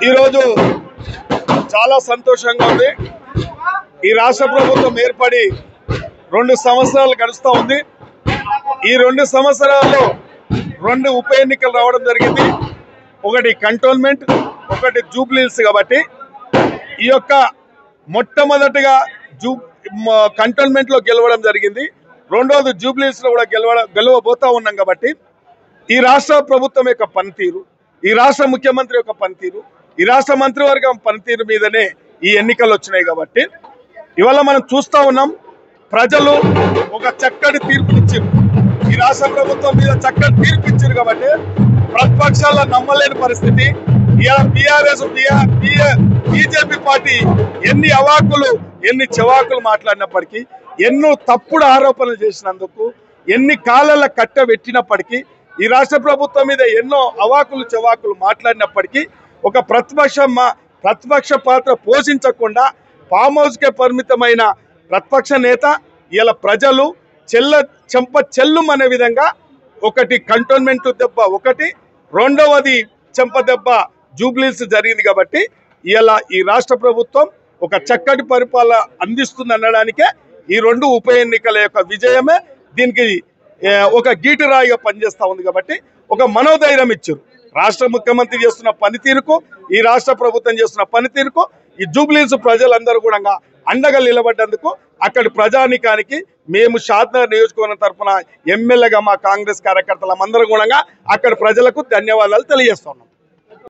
ఈరోజు చాలా సంతోషంగా ఉంది. ఈ రాష్ట్ర ప్రభుత్వం ఏర్పడి 2 సంవత్సరాలు గడుస్తూ ఉంది. ఈ 2 సంవత్సరాల్లో 2 ఉప ఎన్నికలు రావడం జరిగింది. ఒకటి కంటోన్మెంట్, ఒకటి జూబ్లీహిల్స్. కాబట్టి ఈ యొక్క మొట్టమొదటిగా కంటోన్మెంట్లో గెలవడం జరిగింది. రెండోది జూబ్లీహిల్స్లో కూడా గెలవబోతా ఉన్నాం. కాబట్టి ఈ రాష్ట్ర ప్రభుత్వం యొక్క పనితీరు, ఈ రాష్ట్ర ముఖ్యమంత్రి యొక్క పనితీరు, ఈ రాష్ట్ర మంత్రివర్గం పనితీరు మీదనే ఈ ఎన్నికలు వచ్చినాయి. కాబట్టి ఇవాళ మనం చూస్తూ ఉన్నాం, ప్రజలు ఒక చక్కటి తీర్పు ఇచ్చారు. ఈ రాష్ట్ర ప్రభుత్వం మీద చక్కటి తీర్పు ఇచ్చారు. కాబట్టి ప్రతిపక్షాల నమ్మలేని పరిస్థితి. బీజేపీ పార్టీ ఎన్ని అవాకులు ఎన్ని చెవాకులు మాట్లాడినప్పటికీ, ఎన్నో తప్పుడు ఆరోపణలు చేసినందుకు, ఎన్ని కాలాల కట్టబెట్టినప్పటికీ, ఈ రాష్ట్ర ప్రభుత్వం మీద ఎన్నో అవాకులు చెవాకులు మాట్లాడినప్పటికీ ఒక ప్రతిపక్ష పాత్ర పోషించకుండా ఫామ్ హౌస్కే పరిమితమైన ప్రతిపక్ష నేత ఇలా ప్రజలు చెంప చెల్లుమనే విధంగా ఒకటి కంటోన్మెంట్ దెబ్బ, ఒకటి రెండవది చెంప దెబ్బ జూబ్లీహిల్స్ జరిగింది. కాబట్టి ఇలా ఈ రాష్ట్ర ప్రభుత్వం ఒక చక్కటి పరిపాలన అందిస్తుంది అనడానికే ఈ 2 ఉప ఎన్నికల యొక్క విజయమే దీనికి ఒక గీటురాయిగా పనిచేస్తూ ఉంది. కాబట్టి ఒక మనోధైర్యం ఇచ్చారు. రాష్ట్ర ముఖ్యమంత్రి చేస్తున్న పనితీరుకు, ఈ రాష్ట్ర ప్రభుత్వం చేస్తున్న పనితీరుకు ఈ జూబ్లీహిల్స్ ప్రజలందరూ కూడా అండగా నిలబడ్డందుకు అక్కడి ప్రజానికానికి మేము షాద్నగర్ నియోజకవర్గం తరఫున ఎమ్మెల్యేగా మా కాంగ్రెస్ కార్యకర్తలందరూ కూడా అక్కడి ప్రజలకు ధన్యవాదాలు తెలియజేస్తున్నాం.